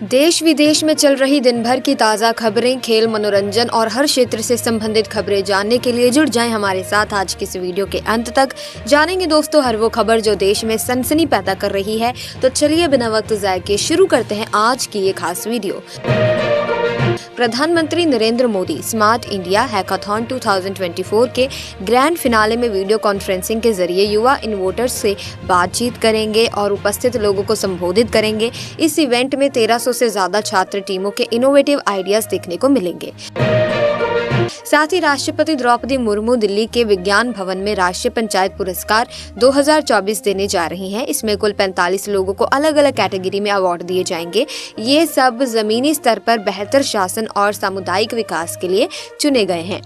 देश विदेश में चल रही दिन भर की ताज़ा खबरें, खेल, मनोरंजन और हर क्षेत्र से संबंधित खबरें जानने के लिए जुड़ जाएं हमारे साथ आज की इस वीडियो के अंत तक। जानेंगे दोस्तों हर वो खबर जो देश में सनसनी पैदा कर रही है। तो चलिए बिना वक्त ज़ाय के शुरू करते हैं आज की ये खास वीडियो। प्रधानमंत्री Narendra Modi smart India hackathon 2024 के ग्रैंड फिनाले में वीडियो कॉन्फ्रेंसिंग के जरिए युवा इन्वोटर्स से बातचीत करेंगे और उपस्थित लोगों को संबोधित करेंगे। इस इवेंट में 1300 से ज्यादा छात्र टीमों के इनोवेटिव आइडियाज देखने को मिलेंगे। साथ ही राष्ट्रपति द्रौपदी मुर्मू दिल्ली के विज्ञान भवन में राष्ट्रीय पंचायत पुरस्कार 2024 देने जा रही हैं। इसमें कुल 45 लोगों को अलग अलग कैटेगरी में अवार्ड दिए जाएंगे। ये सब जमीनी स्तर पर बेहतर शासन और सामुदायिक विकास के लिए चुने गए हैं।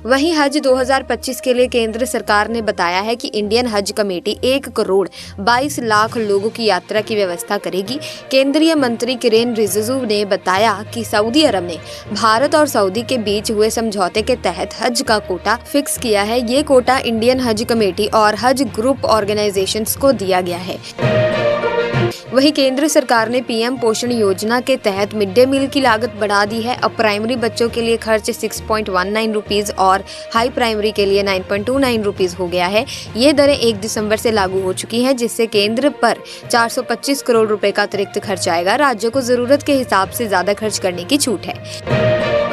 वहीं हज 2025 के लिए केंद्र सरकार ने बताया है कि इंडियन हज कमेटी 1 करोड़ 22 लाख लोगों की यात्रा की व्यवस्था करेगी। केंद्रीय मंत्री किरेन रिजिजू ने बताया कि सऊदी अरब ने भारत और सऊदी के बीच हुए समझौते के तहत हज का कोटा फिक्स किया है। ये कोटा इंडियन हज कमेटी और हज ग्रुप ऑर्गेनाइजेशंस को दिया गया है। वहीं केंद्र सरकार ने पीएम पोषण योजना के तहत मिड डे मील की लागत बढ़ा दी है। अब प्राइमरी बच्चों के लिए खर्च 6.19 रुपीज और हाई प्राइमरी के लिए 9.29 रुपीज हो गया है। ये दरें 1 दिसंबर से लागू हो चुकी हैं, जिससे केंद्र पर 425 करोड़ रुपए का अतिरिक्त खर्च आएगा। राज्यों को जरूरत के हिसाब से ज्यादा खर्च करने की छूट है।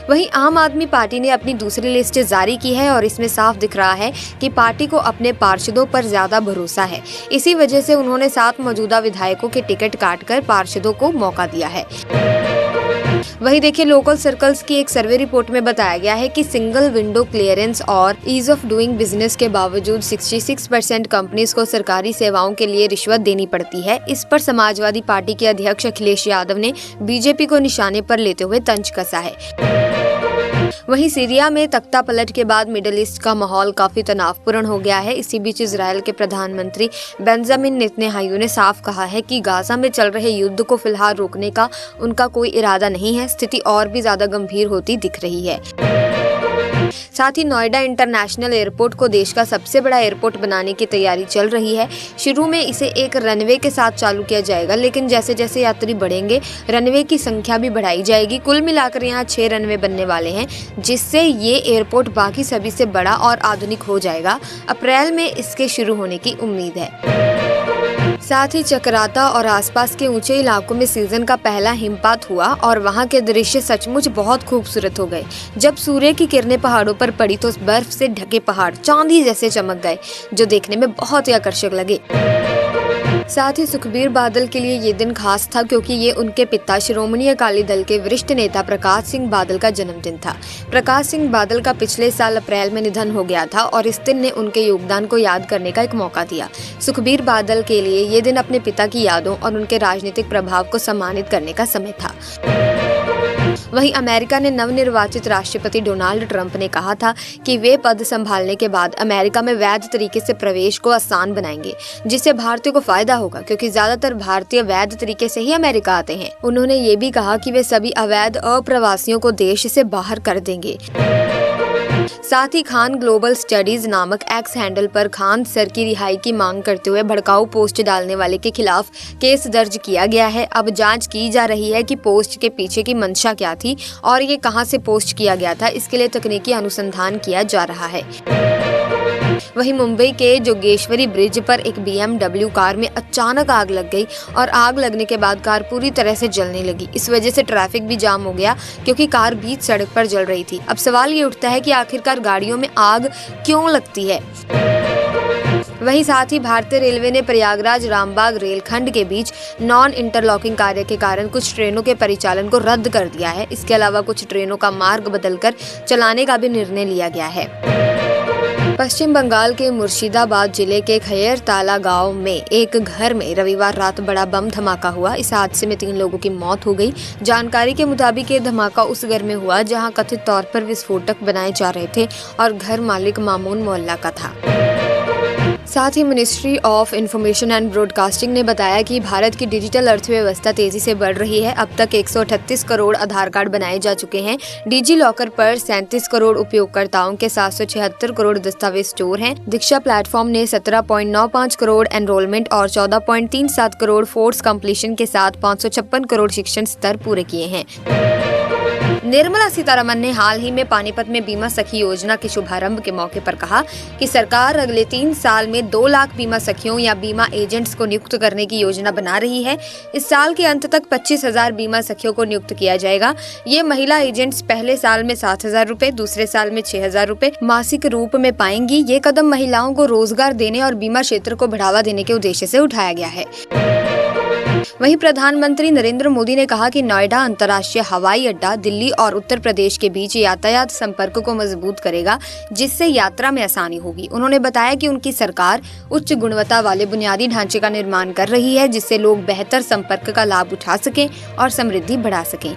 वहीं आम आदमी पार्टी ने अपनी दूसरी लिस्ट जारी की है और इसमें साफ दिख रहा है कि पार्टी को अपने पार्षदों पर ज्यादा भरोसा है। इसी वजह से उन्होंने 7 मौजूदा विधायकों के टिकट काटकर पार्षदों को मौका दिया है। वहीं देखिए लोकल सर्कल्स की एक सर्वे रिपोर्ट में बताया गया है कि सिंगल विंडो क्लियरेंस और ईज ऑफ डूइंग बिजनेस के बावजूद 66% कंपनीज को सरकारी सेवाओं के लिए रिश्वत देनी पड़ती है। इस पर समाजवादी पार्टी के अध्यक्ष अखिलेश यादव ने बीजेपी को निशाने पर लेते हुए तंज कसा है। वहीं सीरिया में तख्ता पलट के बाद मिडिल ईस्ट का माहौल काफी तनावपूर्ण हो गया है। इसी बीच इजरायल के प्रधानमंत्री बेंजामिन नेतन्याहू ने साफ कहा है कि गाजा में चल रहे युद्ध को फिलहाल रोकने का उनका कोई इरादा नहीं है। स्थिति और भी ज्यादा गंभीर होती दिख रही है। साथ ही नोएडा इंटरनेशनल एयरपोर्ट को देश का सबसे बड़ा एयरपोर्ट बनाने की तैयारी चल रही है। शुरू में इसे एक रनवे के साथ चालू किया जाएगा, लेकिन जैसे जैसे यात्री बढ़ेंगे रनवे की संख्या भी बढ़ाई जाएगी। कुल मिलाकर यहाँ 6 रनवे बनने वाले हैं, जिससे ये एयरपोर्ट बाकी सभी से बड़ा और आधुनिक हो जाएगा। अप्रैल में इसके शुरू होने की उम्मीद है। साथ ही चकराता और आसपास के ऊंचे इलाकों में सीजन का पहला हिमपात हुआ और वहां के दृश्य सचमुच बहुत खूबसूरत हो गए। जब सूर्य की किरणें पहाड़ों पर पड़ी तो बर्फ से ढके पहाड़ चांदी जैसे चमक गए, जो देखने में बहुत ही आकर्षक लगे। साथ ही सुखबीर बादल के लिए ये दिन खास था, क्योंकि ये उनके पिता श्रोमणी अकाली दल के वरिष्ठ नेता प्रकाश सिंह बादल का जन्मदिन था। प्रकाश सिंह बादल का पिछले साल अप्रैल में निधन हो गया था और इस दिन ने उनके योगदान को याद करने का एक मौका दिया। सुखबीर बादल के लिए ये दिन अपने पिता की यादों और उनके राजनीतिक प्रभाव को सम्मानित करने का समय था। वहीं अमेरिका ने नवनिर्वाचित राष्ट्रपति डोनाल्ड ट्रंप ने कहा था कि वे पद संभालने के बाद अमेरिका में वैध तरीके से प्रवेश को आसान बनाएंगे, जिससे भारतीयों को फायदा होगा, क्योंकि ज्यादातर भारतीय वैध तरीके से ही अमेरिका आते हैं। उन्होंने ये भी कहा कि वे सभी अवैध अप्रवासियों को देश से बाहर कर देंगे। साथ ही खान ग्लोबल स्टडीज नामक एक्स हैंडल पर खान सर की रिहाई की मांग करते हुए भड़काऊ पोस्ट डालने वाले के खिलाफ केस दर्ज किया गया है। अब जांच की जा रही है कि पोस्ट के पीछे की मंशा क्या थी और ये कहां से पोस्ट किया गया था। इसके लिए तकनीकी अनुसंधान किया जा रहा है। वहीं मुंबई के जोगेश्वरी ब्रिज पर एक BMW कार में अचानक आग लग गई और आग लगने के बाद कार पूरी तरह से जलने लगी। इस वजह से ट्रैफिक भी जाम हो गया, क्योंकि कार बीच सड़क पर जल रही थी। अब सवाल ये उठता है कि आखिरकार गाड़ियों में आग क्यों लगती है। वहीं साथ ही भारतीय रेलवे ने प्रयागराज रामबाग रेलखंड के बीच नॉन इंटरलॉकिंग कार्य के कारण कुछ ट्रेनों के परिचालन को रद्द कर दिया है। इसके अलावा कुछ ट्रेनों का मार्ग बदलकर चलाने का भी निर्णय लिया गया है। पश्चिम बंगाल के मुर्शिदाबाद जिले के खैरताला गांव में एक घर में रविवार रात बड़ा बम धमाका हुआ। इस हादसे में 3 लोगों की मौत हो गई। जानकारी के मुताबिक ये धमाका उस घर में हुआ जहां कथित तौर पर विस्फोटक बनाए जा रहे थे और घर मालिक मामून मोहल्ला का था। साथ ही ministry of information and broadcasting ने बताया कि भारत की डिजिटल अर्थव्यवस्था तेजी से बढ़ रही है। अब तक 138 करोड़ आधार कार्ड बनाए जा चुके हैं। डिजी लॉकर पर 37 करोड़ उपयोगकर्ताओं के 776 करोड़ दस्तावेज स्टोर हैं। दीक्षा प्लेटफॉर्म ने 17.95 करोड़ एनरोलमेंट और 14.37 करोड़ फोर्स कंप्लीशन के साथ 556 करोड़ शिक्षण स्तर पूरे किए हैं। निर्मला सीतारमण ने हाल ही में पानीपत में बीमा सखी योजना के शुभारंभ के मौके पर कहा कि सरकार अगले 3 साल में 2 लाख बीमा सखियों या बीमा एजेंट्स को नियुक्त करने की योजना बना रही है। इस साल के अंत तक 25,000 बीमा सखियों को नियुक्त किया जाएगा। ये महिला एजेंट्स पहले साल में 7,000 रुपए, दूसरे साल में 6,000 रुपए मासिक रूप में पाएंगी। ये कदम महिलाओं को रोजगार देने और बीमा क्षेत्र को बढ़ावा देने के उद्देश्य से उठाया गया है। वहीं प्रधानमंत्री नरेंद्र मोदी ने कहा कि नोएडा अंतर्राष्ट्रीय हवाई अड्डा दिल्ली और उत्तर प्रदेश के बीच यातायात संपर्क को मजबूत करेगा, जिससे यात्रा में आसानी होगी। उन्होंने बताया कि उनकी सरकार उच्च गुणवत्ता वाले बुनियादी ढांचे का निर्माण कर रही है, जिससे लोग बेहतर संपर्क का लाभ उठा सकें और समृद्धि बढ़ा सकें।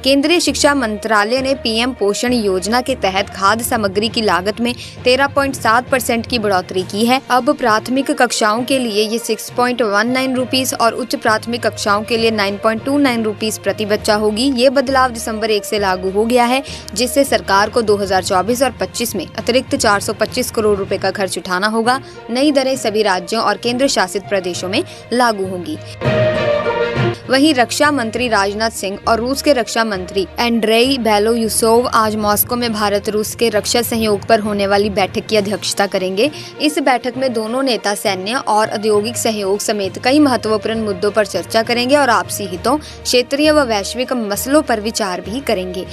केंद्रीय शिक्षा मंत्रालय ने पीएम पोषण योजना के तहत खाद्य सामग्री की लागत में 13.7% की बढ़ोतरी की है। अब प्राथमिक कक्षाओं के लिए ये 6.19 रुपीस और उच्च प्राथमिक कक्षाओं के लिए 9.29 रुपीस प्रति बच्चा होगी। ये बदलाव दिसंबर 1 से लागू हो गया है, जिससे सरकार को 2024 और 25 में अतिरिक्त 425 करोड़ रुपए का खर्च उठाना होगा। नई दरें सभी राज्यों और केंद्र शासित प्रदेशों में लागू होंगी। वहीं रक्षा मंत्री राजनाथ सिंह और रूस के रक्षा मंत्री एंड्रेई बेलोयुसोव आज मॉस्को में भारत रूस के रक्षा सहयोग पर होने वाली बैठक की अध्यक्षता करेंगे। इस बैठक में दोनों नेता सैन्य और औद्योगिक सहयोग समेत कई महत्वपूर्ण मुद्दों पर चर्चा करेंगे और आपसी हितों, क्षेत्रीय व वैश्विक मसलों पर विचार भी करेंगे।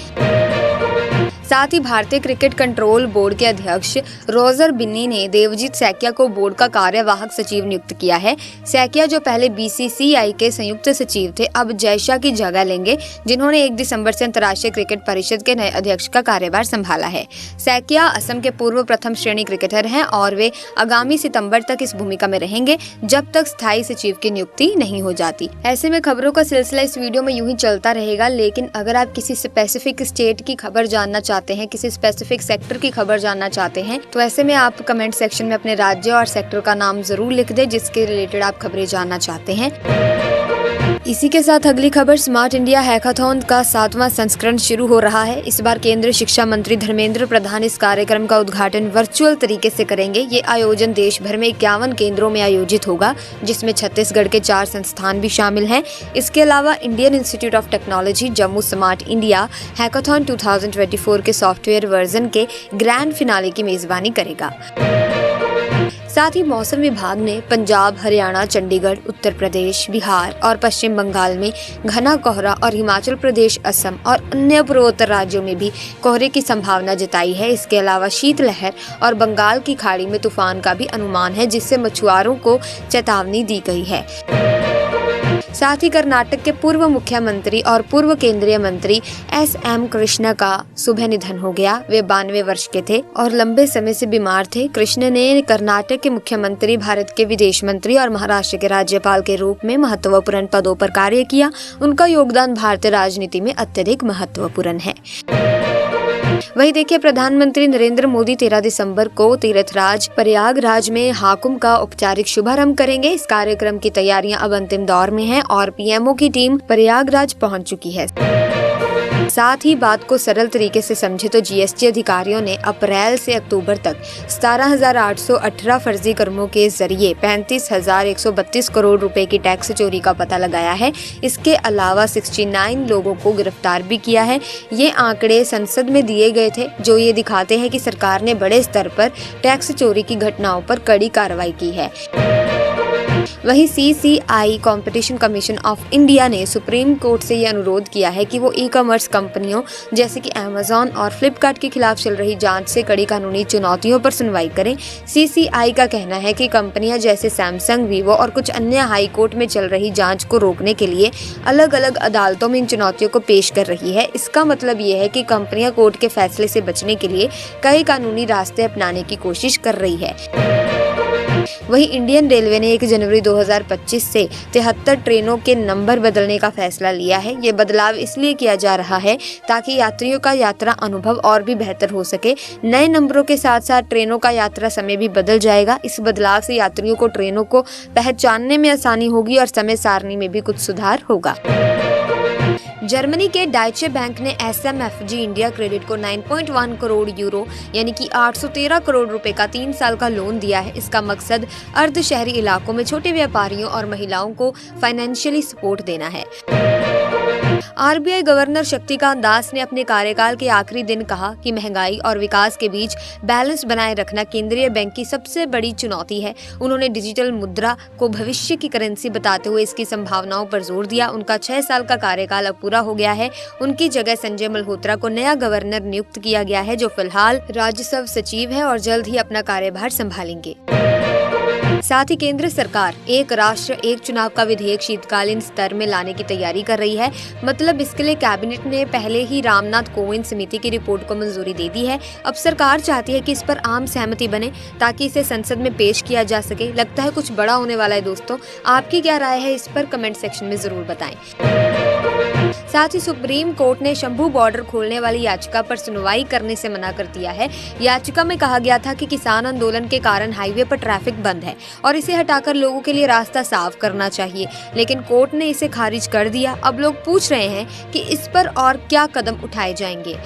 साथ ही भारतीय क्रिकेट कंट्रोल बोर्ड के अध्यक्ष रोजर बिन्नी ने देवजीत सैकिया को बोर्ड का कार्यवाहक सचिव नियुक्त किया है। सैकिया, जो पहले बीसीसीआई के संयुक्त सचिव थे, अब जयशाह की जगह लेंगे, जिन्होंने 1 दिसंबर से अंतर्राष्ट्रीय क्रिकेट परिषद के नए अध्यक्ष का कार्यभार संभाला है। सैकिया असम के पूर्व प्रथम श्रेणी क्रिकेटर हैं और वे आगामी सितंबर तक इस भूमिका में रहेंगे, जब तक स्थायी सचिव की नियुक्ति नहीं हो जाती। ऐसे में खबरों का सिलसिला इस वीडियो में यूं ही चलता रहेगा, लेकिन अगर आप किसी स्पेसिफिक स्टेट की खबर जानना चाहते हैं, किसी स्पेसिफिक सेक्टर की खबर जानना चाहते हैं, तो ऐसे में आप कमेंट सेक्शन में अपने राज्य और सेक्टर का नाम जरूर लिख दें जिसके रिलेटेड आप खबरें जानना चाहते हैं। इसी के साथ अगली खबर, स्मार्ट इंडिया हैकाथॉन का 7वां संस्करण शुरू हो रहा है। इस बार केंद्रीय शिक्षा मंत्री धर्मेंद्र प्रधान इस कार्यक्रम का उद्घाटन वर्चुअल तरीके से करेंगे। ये आयोजन देश भर में 51 केंद्रों में आयोजित होगा, जिसमें छत्तीसगढ़ के 4 संस्थान भी शामिल हैं। इसके अलावा Indian institute of technology Jammu smart India hackathon 2024 के सॉफ्टवेयर वर्जन के ग्रैंड फिनाले की मेजबानी करेगा। साथ ही मौसम विभाग ने पंजाब, हरियाणा, चंडीगढ़, उत्तर प्रदेश, बिहार और पश्चिम बंगाल में घना कोहरा और हिमाचल प्रदेश, असम और अन्य पूर्वोत्तर राज्यों में भी कोहरे की संभावना जताई है। इसके अलावा शीतलहर और बंगाल की खाड़ी में तूफान का भी अनुमान है, जिससे मछुआरों को चेतावनी दी गई है। साथ ही कर्नाटक के पूर्व मुख्यमंत्री और पूर्व केंद्रीय मंत्री एस.एम. कृष्णा का सुबह निधन हो गया। वे 92 वर्ष के थे और लंबे समय से बीमार थे। कृष्ण ने कर्नाटक के मुख्यमंत्री, भारत के विदेश मंत्री और महाराष्ट्र के राज्यपाल के रूप में महत्वपूर्ण पदों पर कार्य किया। उनका योगदान भारतीय राजनीति में अत्यधिक महत्वपूर्ण है। वहीं देखिए, प्रधानमंत्री नरेंद्र मोदी 13 दिसंबर को तीर्थराज प्रयागराज में हाकुम का औपचारिक शुभारंभ करेंगे। इस कार्यक्रम की तैयारियां अब अंतिम दौर में हैं और पीएमओ की टीम प्रयागराज पहुंच चुकी है। साथ ही बात को सरल तरीके से समझे तो जीएसटी अधिकारियों ने अप्रैल से अक्टूबर तक 17,818 फर्जी कर्मों के जरिए 35,132 करोड़ रुपए की टैक्स चोरी का पता लगाया है। इसके अलावा 69 लोगों को गिरफ्तार भी किया है। ये आंकड़े संसद में दिए गए थे, जो ये दिखाते हैं कि सरकार ने बड़े स्तर पर टैक्स चोरी की घटनाओं पर कड़ी कार्रवाई की है। वहीं CCI competition commission of India ने सुप्रीम कोर्ट से ये अनुरोध किया है कि वो ई-कॉमर्स कंपनियों जैसे कि अमेजॉन और फ्लिपकार्ट के खिलाफ चल रही जांच से कड़ी कानूनी चुनौतियों पर सुनवाई करें। सीसीआई का कहना है कि कंपनियां जैसे सैमसंग, वीवो और कुछ अन्य हाई कोर्ट में चल रही जांच को रोकने के लिए अलग अलग अदालतों में इन चुनौतियों को पेश कर रही है। इसका मतलब ये है कि कंपनियां कोर्ट के फैसले से बचने के लिए कई कानूनी रास्ते अपनाने की कोशिश कर रही है। वहीं इंडियन रेलवे ने 1 जनवरी 2025 से 73 ट्रेनों के नंबर बदलने का फैसला लिया है। ये बदलाव इसलिए किया जा रहा है ताकि यात्रियों का यात्रा अनुभव और भी बेहतर हो सके। नए नंबरों के साथ साथ ट्रेनों का यात्रा समय भी बदल जाएगा। इस बदलाव से यात्रियों को ट्रेनों को पहचानने में आसानी होगी और समय सारणी में भी कुछ सुधार होगा। जर्मनी के डाइचे बैंक ने SMFG इंडिया क्रेडिट को 9.1 करोड़ यूरो यानी कि 813 करोड़ रुपए का 3 साल का लोन दिया है। इसका मकसद अर्ध शहरी इलाकों में छोटे व्यापारियों और महिलाओं को फाइनेंशियली सपोर्ट देना है। RBI गवर्नर शक्तिकांत दास ने अपने कार्यकाल के आखिरी दिन कहा कि महंगाई और विकास के बीच बैलेंस बनाए रखना केंद्रीय बैंक की सबसे बड़ी चुनौती है। उन्होंने डिजिटल मुद्रा को भविष्य की करेंसी बताते हुए इसकी संभावनाओं पर जोर दिया। उनका 6 साल का कार्यकाल अब पूरा हो गया है। उनकी जगह संजय मल्होत्रा को नया गवर्नर नियुक्त किया गया है, जो फिलहाल राजस्व सचिव है और जल्द ही अपना कार्यभार संभालेंगे। साथ ही केंद्र सरकार एक राष्ट्र एक चुनाव का विधेयक शीतकालीन स्तर में लाने की तैयारी कर रही है। मतलब इसके लिए कैबिनेट ने पहले ही रामनाथ कोविंद समिति की रिपोर्ट को मंजूरी दे दी है। अब सरकार चाहती है कि इस पर आम सहमति बने ताकि इसे संसद में पेश किया जा सके। लगता है कुछ बड़ा होने वाला है दोस्तों। आपकी क्या राय है इस पर कमेंट सेक्शन में जरूर बताएं। साथ ही सुप्रीम कोर्ट ने शंभू बॉर्डर खोलने वाली याचिका पर सुनवाई करने से मना कर दिया है। याचिका में कहा गया था कि किसान आंदोलन के कारण हाईवे पर ट्रैफिक बंद है और इसे हटाकर लोगों के लिए रास्ता साफ करना चाहिए, लेकिन कोर्ट ने इसे खारिज कर दिया। अब लोग पूछ रहे हैं कि इस पर और क्या कदम उठाए जाएंगे।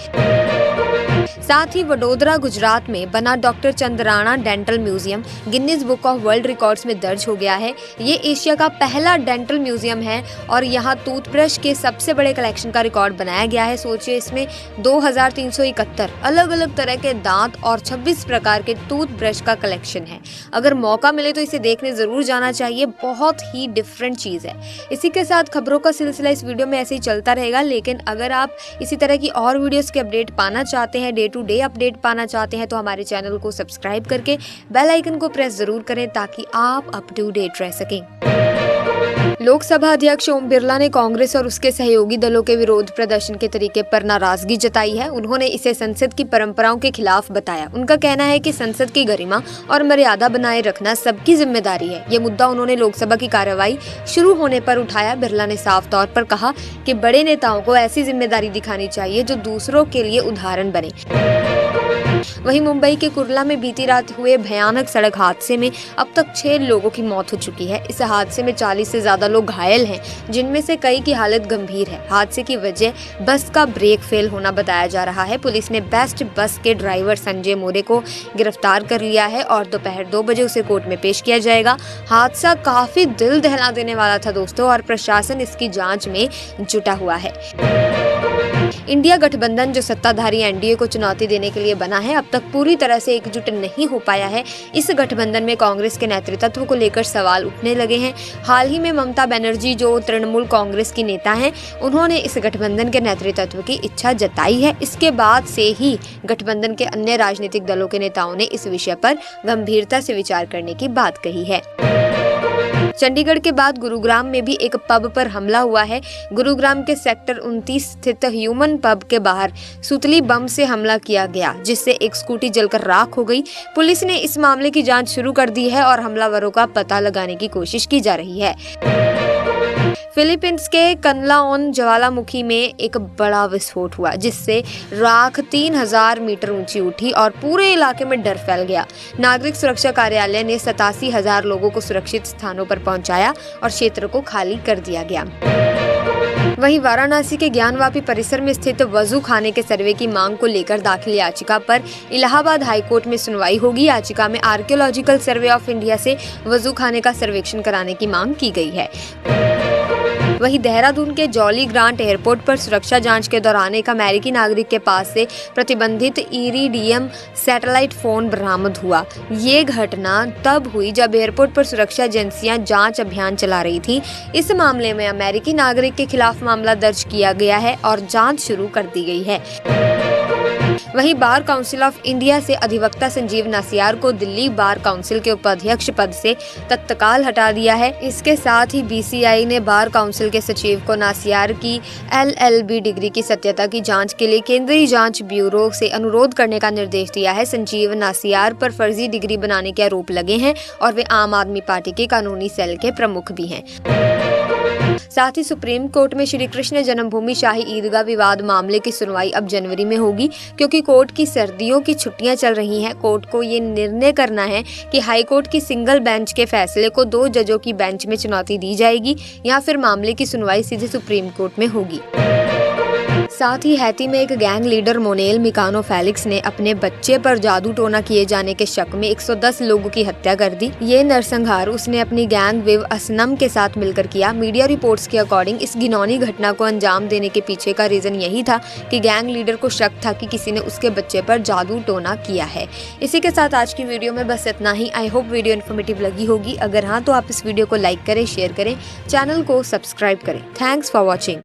साथ ही वडोदरा गुजरात में बना doctor Chandrana dental museum Guinness book of world records में दर्ज हो गया है। ये एशिया का पहला डेंटल म्यूजियम है और यहाँ टूथब्रश के सबसे बड़े कलेक्शन का रिकॉर्ड बनाया गया है। सोचिए, इसमें 2371 अलग अलग तरह के दांत और 26 प्रकार के टूथब्रश का कलेक्शन है। अगर मौका मिले तो इसे देखने जरूर जाना चाहिए। बहुत ही डिफरेंट चीज है। इसी के साथ खबरों का सिलसिला इस वीडियो में ऐसे ही चलता रहेगा, लेकिन अगर आप इसी तरह की और वीडियोस के अपडेट पाना चाहते हैं, डे टू डे अपडेट पाना चाहते हैं, तो हमारे चैनल को सब्सक्राइब करके बेल आइकन को प्रेस जरूर करें ताकि आप अप टू डेट रह सकें। लोकसभा अध्यक्ष ओम बिरला ने कांग्रेस और उसके सहयोगी दलों के विरोध प्रदर्शन के तरीके पर नाराजगी जताई है। उन्होंने इसे संसद की परंपराओं के खिलाफ बताया। उनका कहना है कि संसद की गरिमा और मर्यादा बनाए रखना सबकी जिम्मेदारी है। ये मुद्दा उन्होंने लोकसभा की कार्यवाही शुरू होने पर उठाया। बिरला ने साफ तौर पर कहा कि बड़े नेताओं को ऐसी जिम्मेदारी दिखानी चाहिए जो दूसरों के लिए उदाहरण बने। वहीं मुंबई के कुर्ला में बीती रात हुए भयानक सड़क हादसे में अब तक 6 लोगों की मौत हो चुकी है। इस हादसे में 40 से ज्यादा लोग घायल हैं, जिनमें से कई की हालत गंभीर है। हादसे की वजह बस का ब्रेक फेल होना बताया जा रहा है। पुलिस ने बेस्ट बस के ड्राइवर संजय मोरे को गिरफ्तार कर लिया है और दोपहर 2 बजे उसे कोर्ट में पेश किया जाएगा। हादसा काफी दिल दहला देने वाला था दोस्तों और प्रशासन इसकी जांच में जुटा हुआ है। इंडिया गठबंधन जो सत्ताधारी एनडीए को चुनौती देने के लिए बना है, अब तक पूरी तरह से एकजुट नहीं हो पाया है। इस गठबंधन में कांग्रेस के नेतृत्व को लेकर सवाल उठने लगे हैं। हाल ही में ममता बनर्जी जो तृणमूल कांग्रेस की नेता हैं, उन्होंने इस गठबंधन के नेतृत्व की इच्छा जताई है। इसके बाद से ही गठबंधन के अन्य राजनीतिक दलों के नेताओं ने इस विषय पर गंभीरता से विचार करने की बात कही है। चंडीगढ़ के बाद गुरुग्राम में भी एक पब पर हमला हुआ है। गुरुग्राम के सेक्टर 29 स्थित ह्यूमन पब के बाहर सुतली बम से हमला किया गया, जिससे एक स्कूटी जलकर राख हो गई। पुलिस ने इस मामले की जांच शुरू कर दी है और हमलावरों का पता लगाने की कोशिश की जा रही है। फिलीपींस के कनलाओन ज्वालामुखी में एक बड़ा विस्फोट हुआ, जिससे राख 3000 मीटर ऊंची उठी और पूरे इलाके में डर फैल गया। नागरिक सुरक्षा कार्यालय ने 87,000 लोगों को सुरक्षित स्थानों पर पहुंचाया और क्षेत्र को खाली कर दिया गया। वहीं वाराणसी के ज्ञानवापी परिसर में स्थित वजू खाने के सर्वे की मांग को लेकर दाखिल याचिका पर इलाहाबाद हाईकोर्ट में सुनवाई होगी। याचिका में आर्कियोलॉजिकल सर्वे ऑफ इंडिया से वजू खाने का सर्वेक्षण कराने की मांग की गई है। वहीं देहरादून के जॉली ग्रांट एयरपोर्ट पर सुरक्षा जांच के दौरान एक अमेरिकी नागरिक के पास से प्रतिबंधित इरिडियम सैटेलाइट फोन बरामद हुआ। ये घटना तब हुई जब एयरपोर्ट पर सुरक्षा एजेंसियां जांच अभियान चला रही थी। इस मामले में अमेरिकी नागरिक के खिलाफ मामला दर्ज किया गया है और जांच शुरू कर दी गई है। वहीं बार काउंसिल ऑफ इंडिया से अधिवक्ता संजीव नासियार को दिल्ली बार काउंसिल के उपाध्यक्ष पद से तत्काल हटा दिया है। इसके साथ ही बीसीआई ने बार काउंसिल के सचिव को नासियार की LLB डिग्री की सत्यता की जांच के लिए केंद्रीय जांच ब्यूरो से अनुरोध करने का निर्देश दिया है। संजीव नासियार पर फर्जी डिग्री बनाने के आरोप लगे हैं और वे आम आदमी पार्टी के कानूनी सेल के प्रमुख भी हैं। साथ ही सुप्रीम कोर्ट में श्री कृष्ण जन्मभूमि शाही ईदगाह विवाद मामले की सुनवाई अब जनवरी में होगी, क्योंकि कोर्ट की सर्दियों की छुट्टियां चल रही हैं। कोर्ट को ये निर्णय करना है कि हाई कोर्ट की सिंगल बेंच के फैसले को 2 जजों की बेंच में चुनौती दी जाएगी या फिर मामले की सुनवाई सीधे सुप्रीम कोर्ट में होगी। साथ ही हैती में एक गैंग लीडर मोनेल मिकानो फेलिक्स ने अपने बच्चे पर जादू टोना किए जाने के शक में 110 लोगों की हत्या कर दी। ये नरसंहार उसने अपनी गैंग विव असनम के साथ मिलकर किया। मीडिया रिपोर्ट्स के अकॉर्डिंग इस घिनौनी घटना को अंजाम देने के पीछे का रीजन यही था कि गैंग लीडर को शक था कि किसी ने उसके बच्चे पर जादू टोना किया है। इसी के साथ आज की वीडियो में बस इतना ही। आई होप वीडियो इन्फॉर्मेटिव लगी होगी। अगर हाँ तो आप इस वीडियो को लाइक करें, शेयर करें, चैनल को सब्सक्राइब करें। Thanks for watching.